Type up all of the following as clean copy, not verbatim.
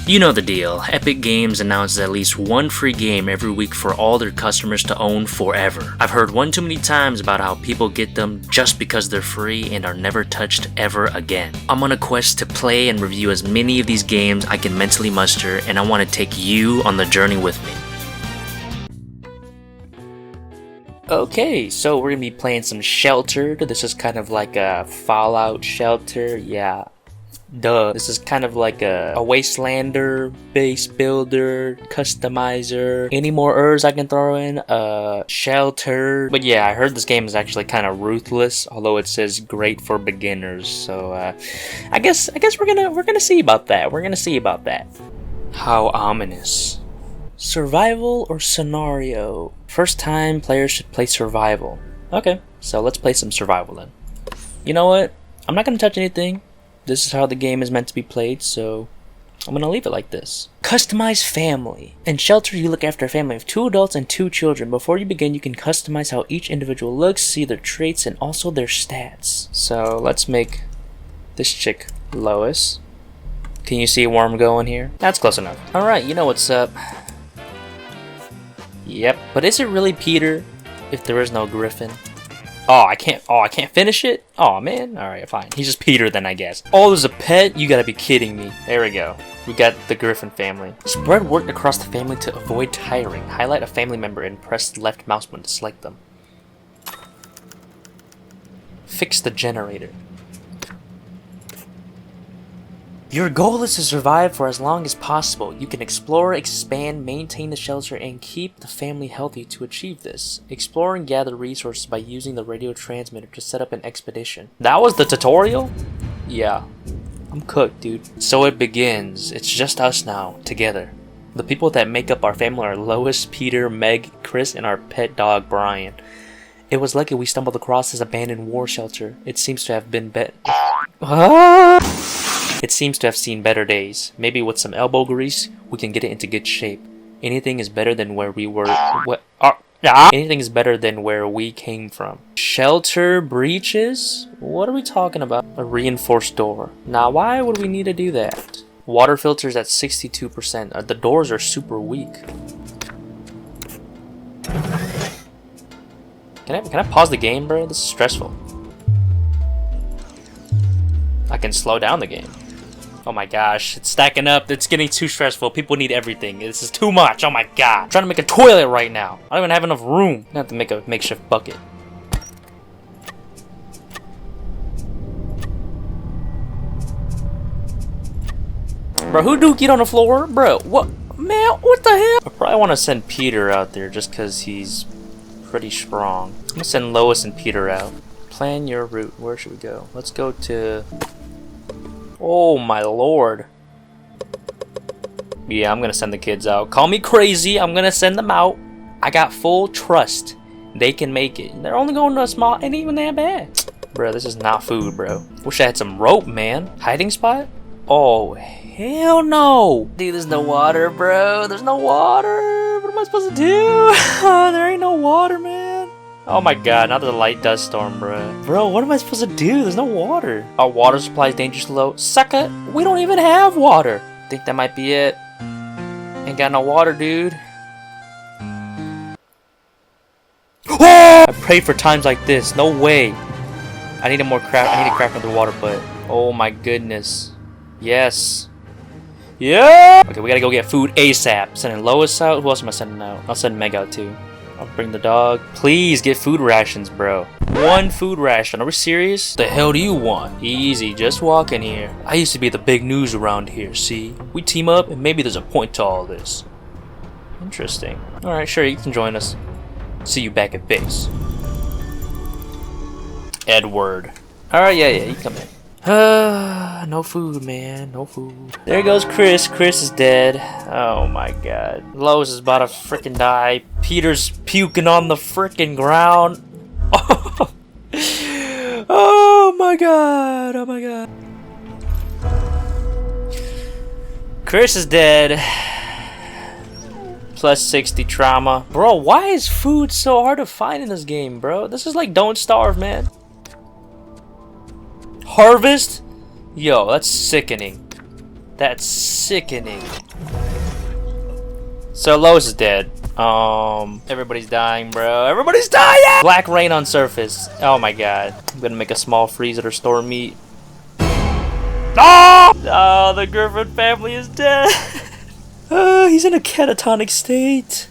You know the deal. Epic Games announces at least one free game every week for all their customers to own forever. I've heard one too many times about how people get them just because they're free and are never touched ever again. I'm on a quest to play and review as many of these games I can mentally muster, and I want to take you on the journey with me. Okay, so we're gonna be playing some Sheltered. This is kind of like a Fallout Shelter, yeah. Duh. This is kind of like a Wastelander, base builder, customizer. Any more Urs I can throw in? Shelter. But yeah, I heard this game is actually kind of ruthless, although it says great for beginners. So I guess we're gonna see about that. We're gonna see about that. How ominous. Survival or scenario? First time players should play survival. Okay, so let's play some survival then. You know what? I'm not gonna touch anything. This is how the game is meant to be played, so I'm gonna leave it like this. Customize family. In Shelter, you look after a family of 2 adults and 2 children. Before you begin, you can customize how each individual looks, see their traits, and also their stats. So let's make this chick Lois. Can you see where I'm going here? That's close enough. Alright, you know what's up. Yep, but is it really Peter if there is no Griffin? Oh, I can't finish it? Oh man, alright, fine. He's just Peter then, I guess. Oh, there's a pet? You gotta be kidding me. There we go. We got the Griffin family. Spread work across the family to avoid tiring. Highlight a family member and press the left mouse button to select them. Fix the generator. Your goal is to survive for as long as possible. You can explore, expand, maintain the shelter, and keep the family healthy to achieve this. Explore and gather resources by using the radio transmitter to set up an expedition. That was the tutorial? Yeah. I'm cooked, dude. So it begins. It's just us now, together. The people that make up our family are Lois, Peter, Meg, Chris, and our pet dog, Brian. It was lucky we stumbled across this abandoned war shelter. It seems to have been It seems to have seen better days. Maybe with some elbow grease, we can get it into good shape. Anything is better than where we were. Anything is better than where we came from. Shelter breaches? What are we talking about? A reinforced door. Now, why would we need to do that? Water filters at 62%. The doors are super weak. Can I pause the game, bro? This is stressful. I can slow down the game. Oh my gosh, it's stacking up. It's getting too stressful. People need everything. This is too much. Oh my god. I'm trying to make a toilet right now. I don't even have enough room. I have to make a makeshift bucket. Bro, who duked on the floor? Bro, what? Man, what the hell? I probably want to send Peter out there just because he's pretty strong. I'm gonna send Lois and Peter out. Plan your route. Where should we go? Let's go to... Oh my lord. Yeah, I'm gonna send the kids out. Call me crazy, I'm gonna send them out. I got full trust. They can make it. They're only going to a small, ain't even that bad. Bro, this is not food, bro. Wish I had some rope, man. Hiding spot? Oh, hell no. Dude, there's no water, bro. There's no water. What am I supposed to do? There ain't no water, man. Oh my god, not the light dust storm, bro. Bro, what am I supposed to do? There's no water. Our water supply is dangerously low. Sucker, we don't even have water. Think that might be it. Ain't got no water, dude. Oh! I pray for times like this. No way. I need more craft. I need to craft another water butt. Oh my goodness. Yes. Yeah! Okay, we gotta go get food ASAP. Sending Lois out. Who else am I sending out? I'll send Meg out too. I'll bring the dog. Please get food rations, bro. 1 food ration. Are we serious? The hell do you want? Easy, just walk in here. I used to be the big news around here, see? We team up and maybe there's a point to all this. Interesting. Alright, sure, you can join us. See you back at base. Edward. Alright, yeah, you come in. No food, man. No food. There goes Chris. Chris is dead. Oh my god. Lois is about to freaking die. Peter's puking on the freaking ground. Oh my god. Oh my god. Chris is dead. Plus 60 trauma. Bro, why is food so hard to find in this game, bro? This is like Don't Starve, man. Harvest? Yo, that's sickening. That's sickening. So Lois is dead. Everybody's dying, bro. Everybody's dying! Black rain on surface. Oh my god. I'm gonna make a small freezer to store meat. Oh! Oh, the Griffin family is dead. He's in a catatonic state.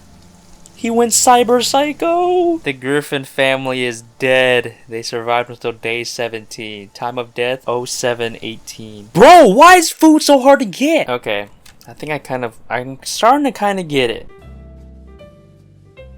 He went cyber psycho. The Griffin family is dead. They survived until day 17. Time of death 0718. Bro, why is food so hard to get? Okay. I think I'm starting to kind of get it.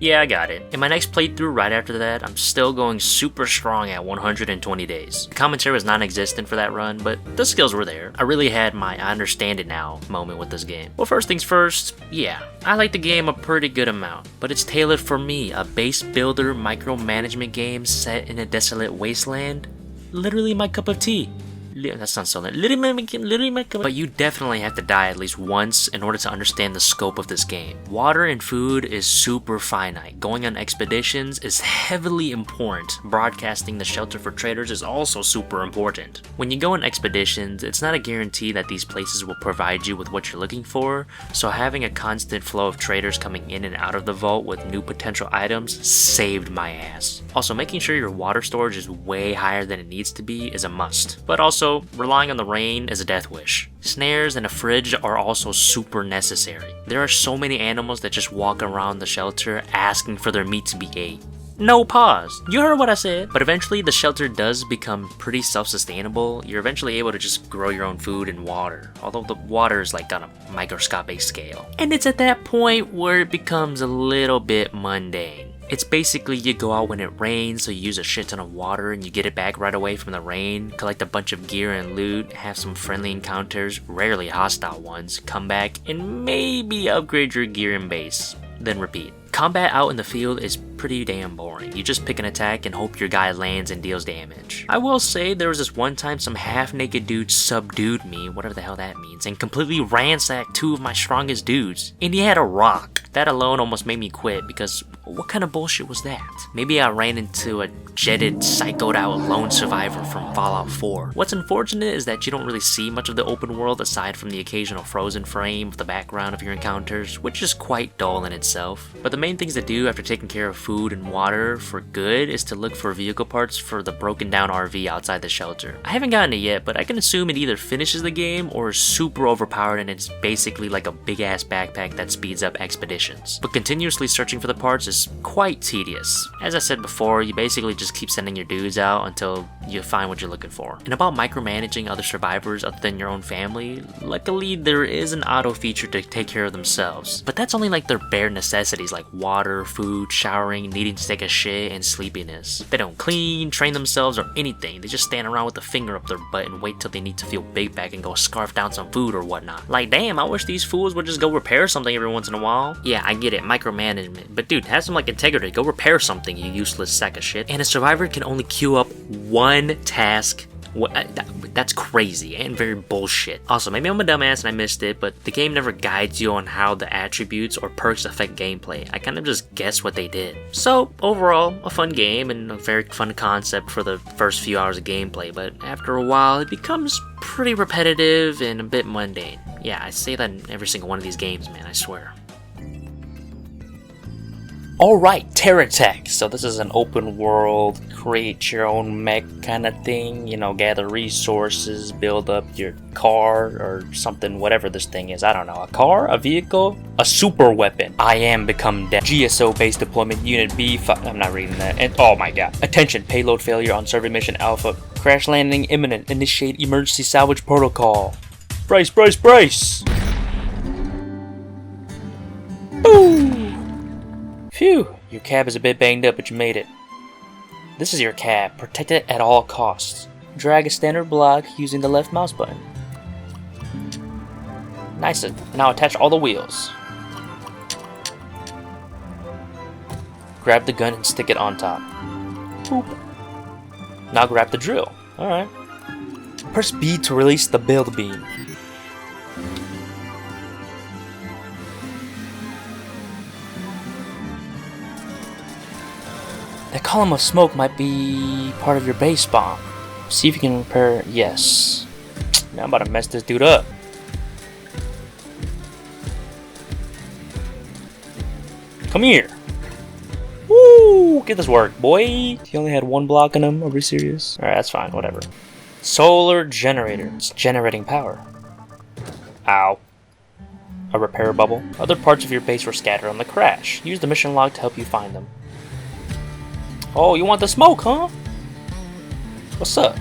Yeah, I got it. In my next playthrough right after that, I'm still going super strong at 120 days. The commentary was non-existent for that run, but the skills were there. I really had my I understand it now moment with this game. Well, first things first, yeah, I like the game a pretty good amount, but it's tailored for me, a base builder micromanagement game set in a desolate wasteland. Literally my cup of tea. That sounds so literally my cup. But you definitely have to die at least once in order to understand the scope of this game. Water and food is super finite. Going on expeditions is heavily important. Broadcasting the shelter for traders is also super important. When you go on expeditions, it's not a guarantee that these places will provide you with what you're looking for, so having a constant flow of traders coming in and out of the vault with new potential items saved my ass. Also, making sure your water storage is way higher than it needs to be is a must, but also relying on the rain is a death wish. Snares and a fridge are also super necessary. There are so many animals that just walk around the shelter asking for their meat to be ate. No pause. You heard what I said. But eventually the shelter does become pretty self-sustainable. You're eventually able to just grow your own food and water, although the water is like on a microscopic scale. And it's at that point where it becomes a little bit mundane. It's basically you go out when it rains, so you use a shit ton of water and you get it back right away from the rain, collect a bunch of gear and loot, have some friendly encounters, rarely hostile ones, come back, and maybe upgrade your gear and base, then repeat. Combat out in the field is pretty damn boring. You just pick an attack and hope your guy lands and deals damage. I will say there was this one time some half-naked dude subdued me, whatever the hell that means, and completely ransacked two of my strongest dudes. And he had a rock. That alone almost made me quit because what kind of bullshit was that? Maybe I ran into a jetted, psychoed out lone survivor from Fallout 4. What's unfortunate is that you don't really see much of the open world aside from the occasional frozen frame of the background of your encounters, which is quite dull in itself. But the main things to do after taking care of food and water for good is to look for vehicle parts for the broken down RV outside the shelter. I haven't gotten it yet, but I can assume it either finishes the game or is super overpowered and it's basically like a big ass backpack that speeds up expeditions. But continuously searching for the parts is quite tedious. As I said before, you basically just keep sending your dudes out until you find what you're looking for. And about micromanaging other survivors other than your own family, luckily there is an auto feature to take care of themselves. But that's only like their bare necessities like water, food, showering, needing to take a shit, and sleepiness. They don't clean, train themselves, or anything. They just stand around with a finger up their butt and wait till they need to feel big back and go scarf down some food or whatnot. Like damn, I wish these fools would just go repair something every once in a while. Yeah, I get it, micromanagement. But dude, have some like integrity. Go repair something, you useless sack of shit. And a survivor can only queue up one task. That's crazy and very bullshit. Also, maybe I'm a dumbass and I missed it, but the game never guides you on how the attributes or perks affect gameplay. I kind of just guess what they did. So, overall, a fun game and a very fun concept for the first few hours of gameplay, but after a while, it becomes pretty repetitive and a bit mundane. Yeah, I say that in every single one of these games, man, I swear. Alright, Terratech. So this is an open world, create your own mech kind of thing, you know, gather resources, build up your car or something, whatever this thing is. I don't know, a car, a vehicle, a super weapon. I am become dead. GSO base deployment unit B. I'm not reading that. And oh my god. Attention, payload failure on survey mission Alpha. Crash landing imminent. Initiate emergency salvage protocol. Brace, brace, brace. Boom. Phew, your cab is a bit banged up, but you made it. This is your cab. Protect it at all costs. Drag a standard block using the left mouse button. Nice. Now attach all the wheels. Grab the gun and stick it on top. Boop. Now grab the drill. Alright. Press B to release the build beam. That column of smoke might be part of your base bomb. See if you can repair. Yes. Now I'm about to mess this dude up. Come here. Woo! Get this work, boy. He only had one block on him. Are we serious? Alright, that's fine. Whatever. Solar generator. It's generating power. Ow. A repair bubble. Other parts of your base were scattered on the crash. Use the mission log to help you find them. Oh, you want the smoke, huh? What's up?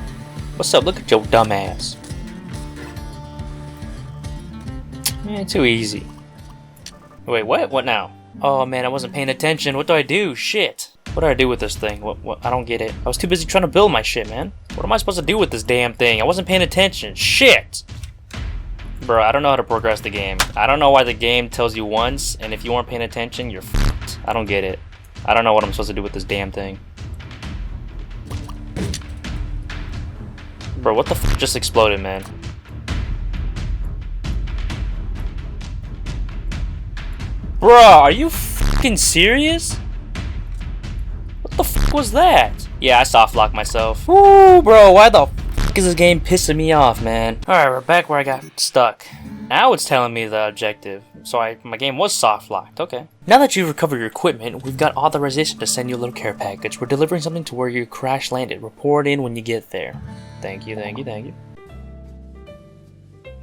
What's up? Look at your dumb ass. Man, too easy. Wait, what? What now? Oh man, I wasn't paying attention. What do I do? Shit. What do I do with this thing? What? I don't get it. I was too busy trying to build my shit, man. What am I supposed to do with this damn thing? I wasn't paying attention. Shit! Bro, I don't know how to progress the game. I don't know why the game tells you once, and if you weren't paying attention, you're f***ed. I don't get it. I don't know what I'm supposed to do with this damn thing. Bro, what the f*** just exploded, man? Bro, are you f***ing serious? What the f*** was that? Yeah, I soft locked myself. Ooh, bro, why the f*** is this game pissing me off, man? Alright, we're back where I got stuck. Now it's telling me the objective. So my game was soft locked, okay. Now that you've recovered your equipment, we've got authorization to send you a little care package. We're delivering something to where you crash landed. Report in when you get there. Thank you, thank you, thank you.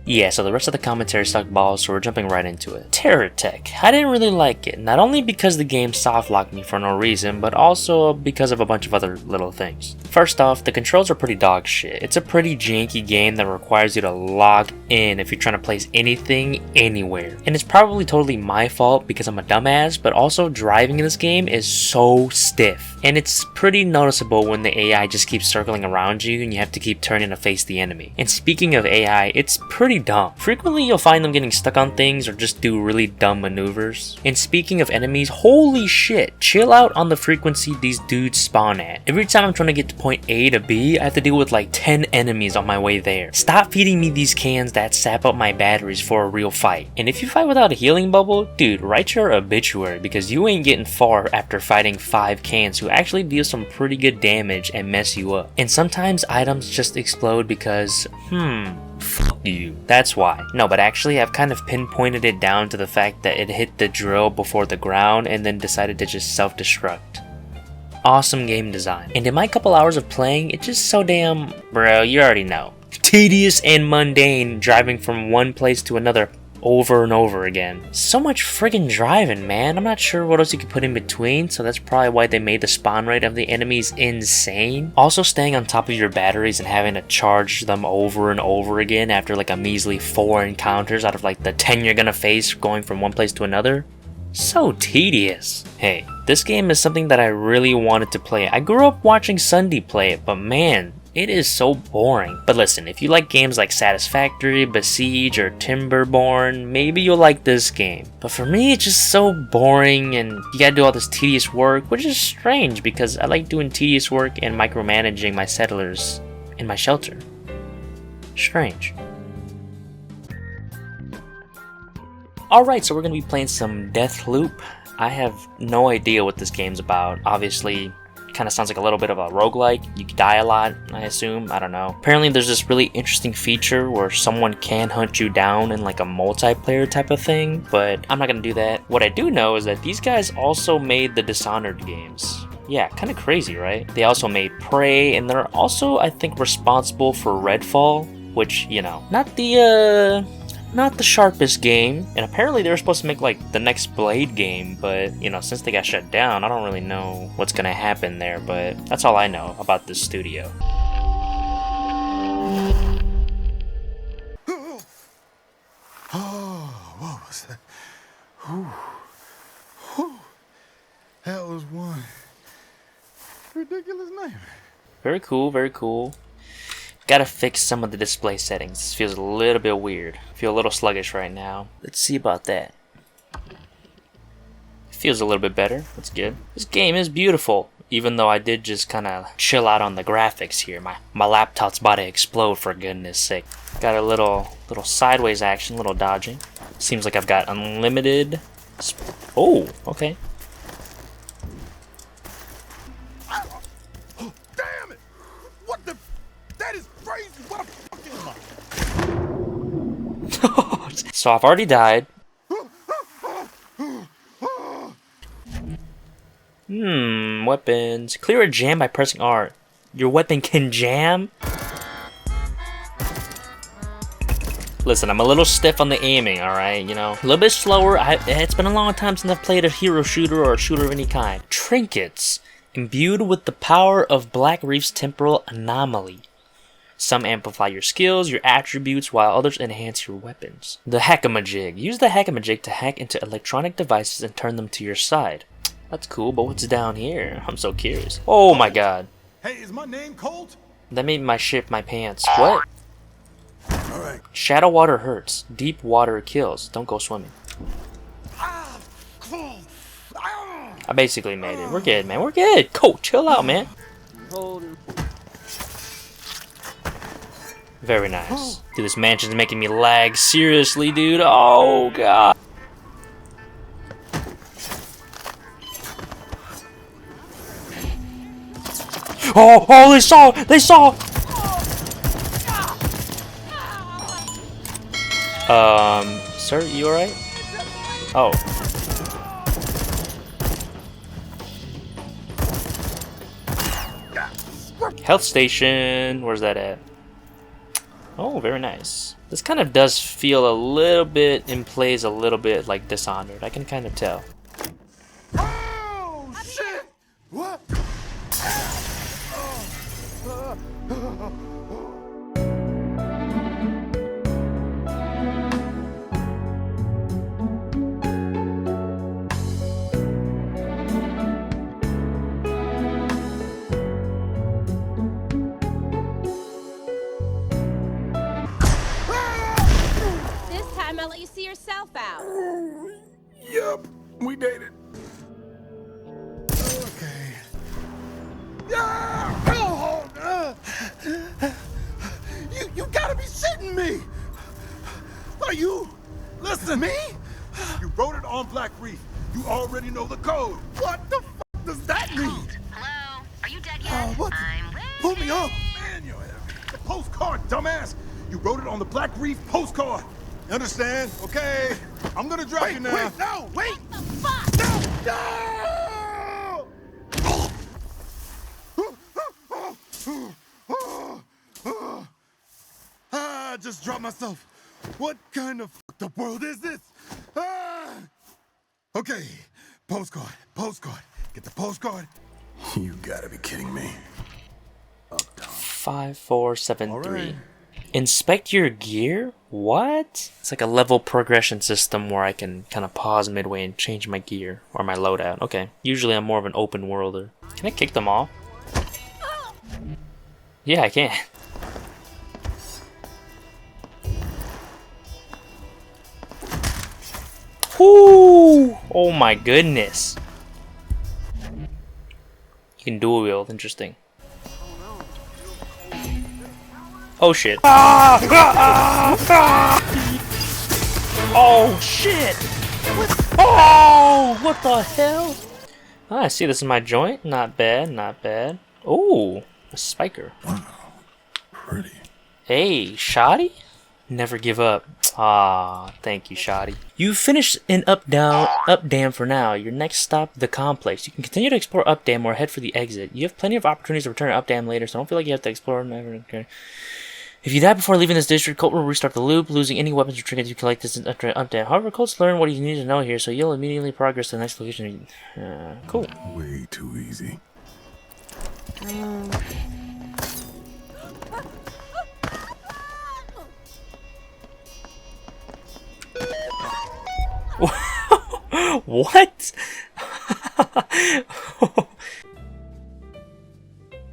Yeah, so the rest of the commentary sucked balls, so we're jumping right into it. Terratech. I didn't really like it, not only because the game soft-locked me for no reason, but also because of a bunch of other little things. First off, the controls are pretty dog shit. It's a pretty janky game that requires you to log in if you're trying to place anything anywhere. And it's probably totally my fault because I'm a dumbass, but also driving in this game is so stiff. And it's pretty noticeable when the AI just keeps circling around you and you have to keep turning to face the enemy. And speaking of AI, it's pretty dumb. Frequently you'll find them getting stuck on things or just do really dumb maneuvers. And speaking of enemies, holy shit, chill out on the frequency these dudes spawn at. Every time I'm trying to get to point A to B, I have to deal with like 10 enemies on my way there. Stop feeding me these cans that sap up my batteries for a real fight. And if you fight without a healing bubble, dude, write your obituary because you ain't getting far after fighting 5 cans who actually deal some pretty good damage and mess you up. And sometimes items just explode because, fuck you. That's why. No, but actually I've kind of pinpointed it down to the fact that it hit the drill before the ground and then decided to just self-destruct. Awesome game design. And in my couple hours of playing, it's just so damn... Bro, you already know. Tedious and mundane driving from one place to another over and over again. So much friggin' driving, man. I'm not sure what else you could put in between, so that's probably why they made the spawn rate of the enemies insane. Also staying on top of your batteries and having to charge them over and over again after like a measly 4 encounters out of like the 10 you're gonna face going from one place to another. So tedious. Hey, this game is something that I really wanted to play. I grew up watching Sunday play it, but man, it is so boring. But listen, if you like games like Satisfactory, Besiege, or Timberborn, maybe you'll like this game. But for me, it's just so boring and you gotta do all this tedious work, which is strange because I like doing tedious work and micromanaging my settlers in my shelter. Strange. Alright, so we're gonna be playing some Deathloop. I have no idea what this game's about. Obviously, kind of sounds like a little bit of a roguelike. You die a lot, I assume. I don't know. Apparently there's this really interesting feature where someone can hunt you down in like a multiplayer type of thing, but I'm not gonna do that. What I do know is that these guys also made the Dishonored games. Yeah, kind of crazy, right? They also made Prey, and they're also, I think, responsible for Redfall, which, you know, not the sharpest game. And apparently they were supposed to make like the next Blade game, but you know, since they got shut down, I don't really know what's gonna happen there, but that's all I know about this studio. Oh, what was that? That was one ridiculous nightmare. Very cool, very cool. Gotta fix some of the display settings. This feels a little bit weird. I feel a little sluggish right now. Let's see about that. Feels a little bit better. That's good. This game is beautiful, even though I did just kind of chill out on the graphics here. My laptop's about to explode, for goodness sake. Got a little sideways action, little dodging. Seems like I've got unlimited. Oh, okay. Oh, damn it! What the? That is crazy. What the fuck am I? So I've already died. weapons. Clear a jam by pressing R. Your weapon can jam? Listen, I'm a little stiff on the aiming, alright? You know, a little bit slower. It's been a long time since I've played a hero shooter or a shooter of any kind. Trinkets. Imbued with the power of Black Reef's temporal anomaly. Some amplify your skills, your attributes, while others enhance your weapons. The Hackamajig. Use the Hackamajig to hack into electronic devices and turn them to your side. That's cool, but what's down here? I'm so curious. Oh my god. Hey, is my name Colt? That made my shit my pants. What? Alright. Shadow water hurts. Deep water kills. Don't go swimming. I basically made it. We're good, man. We're good. Colt, chill out, man. Very nice. Dude, this mansion's making me lag. Seriously, dude. Oh, God. Oh, they saw! They saw! Sir, you alright? Oh. Health station. Where's that at? Oh, very nice. This kind of does feel a little bit and plays a little bit like Dishonored. I can kind of tell. Oh, shit! What? I'll let you see yourself out. Yup, we dated. Okay. You gotta be shitting me! Are you? Listen, me? You wrote it on Black Reef. You already know the code. What the f does that mean? Hello? Are you dead yet? What? I'm ready. Pull me up! Man, you're heavy. The postcard, dumbass! You wrote it on the Black Reef postcard. You understand? Okay. I'm gonna drop you now. Wait, no! Wait! What the fuck? No! I just dropped myself. What kind of fucked up world is this? Okay. Postcard. Get the postcard. You gotta be kidding me. 5473. All right. Inspect your gear? What? It's like a level progression system where I can kind of pause midway and change my gear or my loadout. Okay. Usually I'm more of an open worlder. Can I kick them off? Yeah, I can. Whoo! Oh my goodness. You can dual wield. Interesting. Oh shit. Oh shit! Oh, what the hell? Ah, I see this is my joint. Not bad, not bad. Oh, a spiker. Wow. Pretty. Hey, Shoddy? Never give up. Ah, thank you, Shoddy. You finished in Up Dam for now. Your next stop, the complex. You can continue to explore Up Dam or head for the exit. You have plenty of opportunities to return to Up Dam later, so don't feel like you have to explore. Okay. If you die before leaving this district, Colt will restart the loop, losing any weapons or trinkets you collect this Up Dam. However, Colt's learn what you need to know here, so you'll immediately progress to the next location. Cool. Way too easy. What?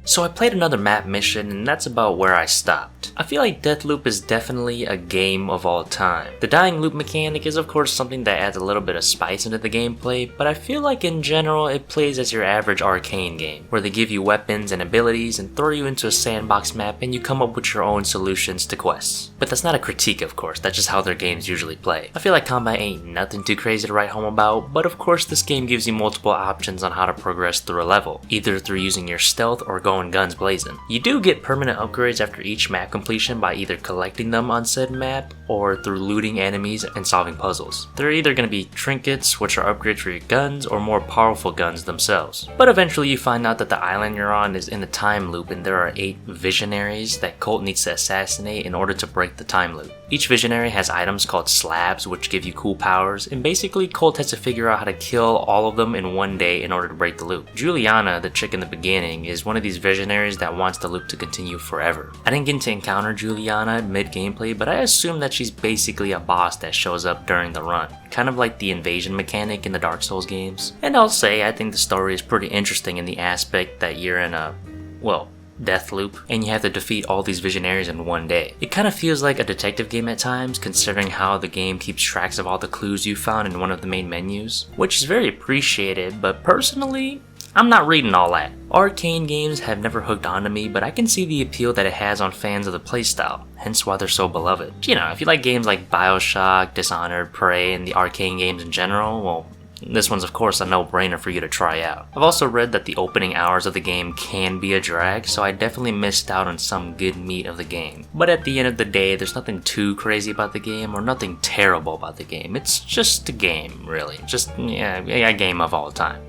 So I played another map mission, and that's about where I stopped. I feel like Deathloop is definitely a game of all time. The dying loop mechanic is of course something that adds a little bit of spice into the gameplay, but I feel like in general it plays as your average arcane game, where they give you weapons and abilities and throw you into a sandbox map and you come up with your own solutions to quests. But that's not a critique, of course, that's just how their games usually play. I feel like combat ain't nothing too crazy to write home about, but of course this game gives you multiple options on how to progress through a level, either through using your stealth or going guns blazing. You do get permanent upgrades after each map completion, completion by either collecting them on said map or through looting enemies and solving puzzles. There are either going to be trinkets, which are upgrades for your guns, or more powerful guns themselves. But eventually you find out that the island you're on is in a time loop and there are 8 visionaries that Colt needs to assassinate in order to break the time loop. Each visionary has items called slabs which give you cool powers, and basically Colt has to figure out how to kill all of them in one day in order to break the loop. Juliana, the chick in the beginning, is one of these visionaries that wants the loop to continue forever. I didn't get to encounter Juliana mid-gameplay, but I assume that she's basically a boss that shows up during the run, kind of like the invasion mechanic in the Dark Souls games. And I'll say I think the story is pretty interesting in the aspect that you're in a, well, Deathloop, and you have to defeat all these visionaries in one day. It kind of feels like a detective game at times, considering how the game keeps tracks of all the clues you found in one of the main menus, which is very appreciated, but personally, I'm not reading all that. Arcane games have never hooked onto me, but I can see the appeal that it has on fans of the playstyle, hence why they're so beloved. You know, if you like games like Bioshock, Dishonored, Prey, and the Arcane games in general, well, this one's of course a no-brainer for you to try out. I've also read that the opening hours of the game can be a drag, so I definitely missed out on some good meat of the game. But at the end of the day, there's nothing too crazy about the game or nothing terrible about the game. It's just a game, really. Just, yeah, a game of all time.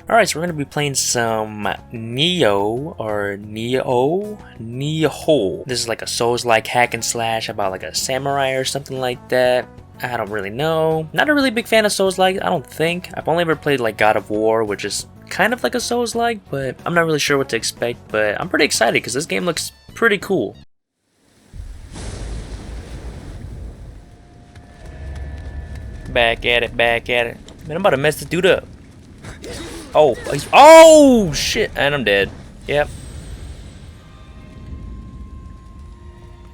Alright, so we're going to be playing some Nioh, or Nioh. This is like a Souls-like hack and slash about like a samurai or something like that. I don't really know. Not a really big fan of Souls-like, I don't think. I've only ever played like God of War, which is kind of like a Souls-like, but I'm not really sure what to expect. But I'm pretty excited because this game looks pretty cool. Back at it, back at it. Man, I'm about to mess this dude up. Oh shit, and I'm dead. Yep.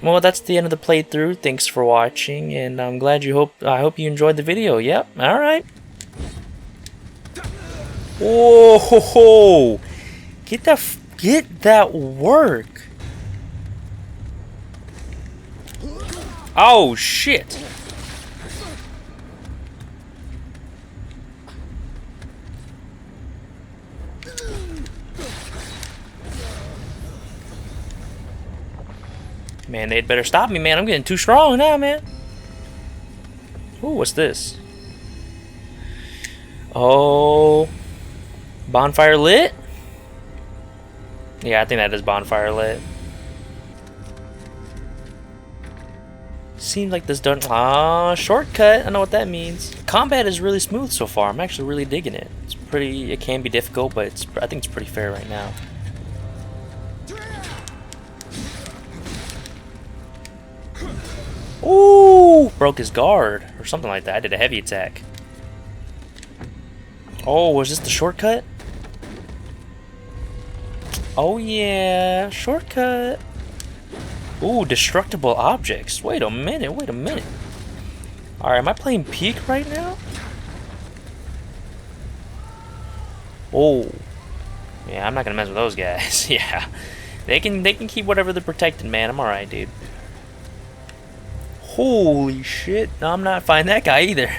Well, that's the end of the playthrough. Thanks for watching, and I'm glad I hope you enjoyed the video. Yep. All right. Whoa, ho, ho. Get that work. Oh shit. Man, they'd better stop me, man. I'm getting too strong now, man. Ooh, what's this? Oh, bonfire lit? Yeah, I think that is bonfire lit. Seems like this done. Ah, shortcut. I know what that means. Combat is really smooth so far. I'm actually really digging it. It's pretty. It can be difficult, but I think it's pretty fair right now. Ooh, broke his guard or something like that. I did a heavy attack. Oh, was this the shortcut? Oh yeah, shortcut. Ooh, destructible objects. Wait a minute, wait a minute. Alright, am I playing peak right now? Oh. Yeah, I'm not gonna mess with those guys. Yeah. They can keep whatever they're protecting, man. I'm alright, dude. Holy shit. No, I'm not fighting that guy either.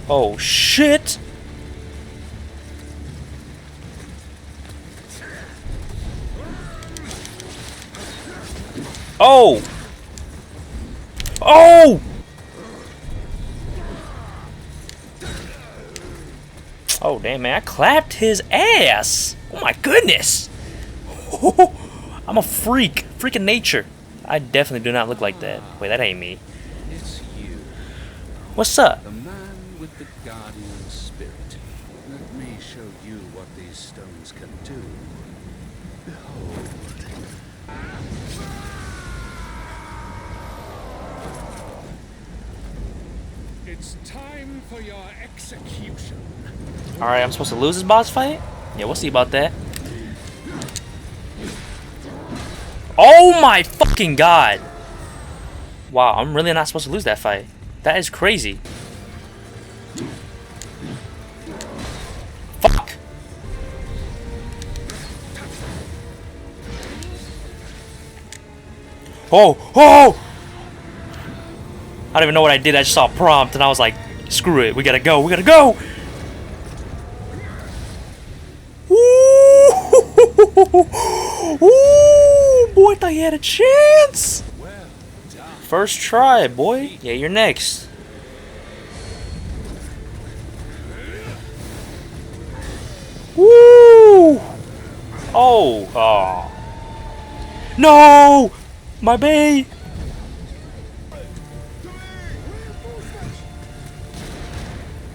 Oh shit. Oh. Oh. Oh damn, man, I clapped his ass. Oh my goodness. I'm a freak. Freaking nature. I definitely do not look like that. Wait, that ain't me. It's you, What's up? the man with the guardian spirit. Let me show you what these stones can do. Behold. It's time for your execution. Alright, I'm supposed to lose this boss fight? Yeah, we'll see about that. Oh my fucking god! Wow, I'm really not supposed to lose that fight. That is crazy. Fuck! Oh! Oh! don't even know what I did. I just saw a prompt and I was like, screw it, we gotta go, we gotta go! Ooh, boy, I thought you had a chance! First try, boy. Yeah, you're next. Woo! Oh. No! My bae!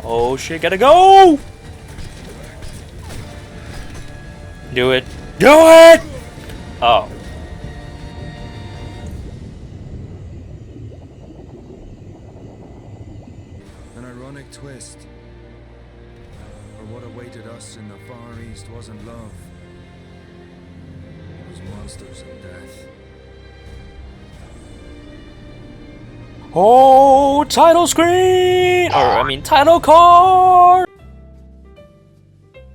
Oh shit, gotta go! Do it. Do it! Oh. An ironic twist. For what awaited us in the Far East wasn't love. It was monsters and death. Oh, title screen! Title card!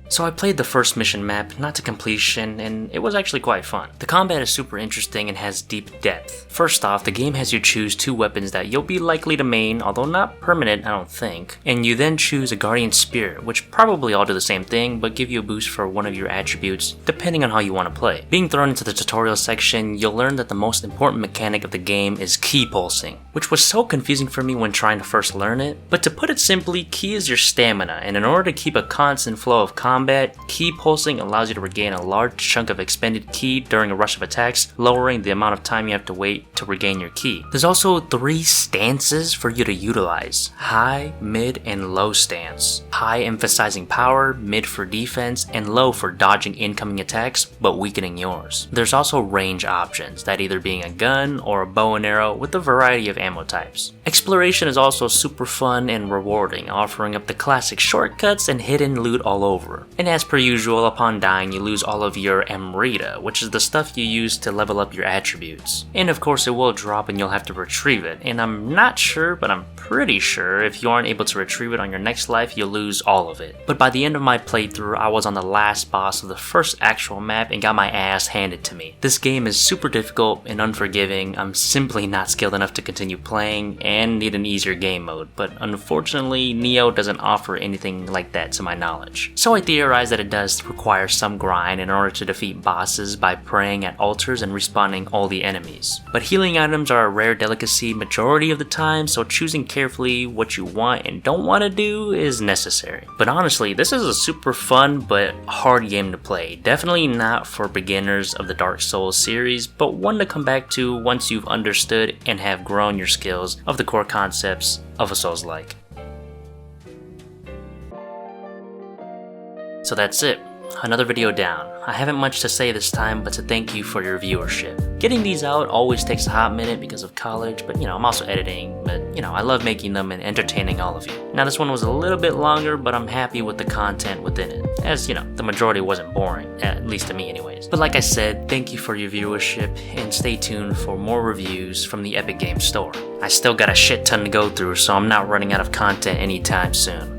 So I played the first mission map, not to completion, and it was actually quite fun. The combat is super interesting and has deep depth. First off, the game has you choose 2 weapons that you'll be likely to main, although not permanent, I don't think. And you then choose a Guardian Spirit, which probably all do the same thing, but give you a boost for one of your attributes, depending on how you want to play. Being thrown into the tutorial section, you'll learn that the most important mechanic of the game is key pulsing, which was so confusing for me when trying to first learn it. But to put it simply, key is your stamina, and in order to keep a constant flow of combat, key pulsing allows you to regain a large chunk of expended ki during a rush of attacks, lowering the amount of time you have to wait to regain your ki. There's also 3 stances for you to utilize: high, mid, and low stance. High emphasizing power, mid for defense, and low for dodging incoming attacks but weakening yours. There's also range options, that either being a gun or a bow and arrow with a variety of ammo types. Exploration is also super fun and rewarding, offering up the classic shortcuts and hidden loot all over. And as per usual, upon dying you lose all of your Amrita, which is the stuff you use to level up your attributes. And of course it will drop and you'll have to retrieve it, and I'm not sure, but I'm pretty sure if you aren't able to retrieve it on your next life, you'll lose all of it. But by the end of my playthrough, I was on the last boss of the first actual map and got my ass handed to me. This game is super difficult and unforgiving. I'm simply not skilled enough to continue playing and need an easier game mode, but unfortunately Nioh doesn't offer anything like that to my knowledge. So I theorize that it does require some grind in order to defeat bosses by praying at altars and respawning all the enemies. But healing items are a rare delicacy majority of the time, so choosing carefully what you want and don't want to do is necessary. But honestly, this is a super fun but hard game to play. Definitely not for beginners of the Dark Souls series, but one to come back to once you've understood and have grown your skills of the core concepts of a Souls-like. So that's it. Another video down. I haven't much to say this time, but to thank you for your viewership. Getting these out always takes a hot minute because of college, but I'm also editing, but I love making them and entertaining all of you. Now this one was a little bit longer, but I'm happy with the content within it, as the majority wasn't boring, at least to me anyways. But like I said, thank you for your viewership, and stay tuned for more reviews from the Epic Games Store. I still got a shit ton to go through, so I'm not running out of content anytime soon.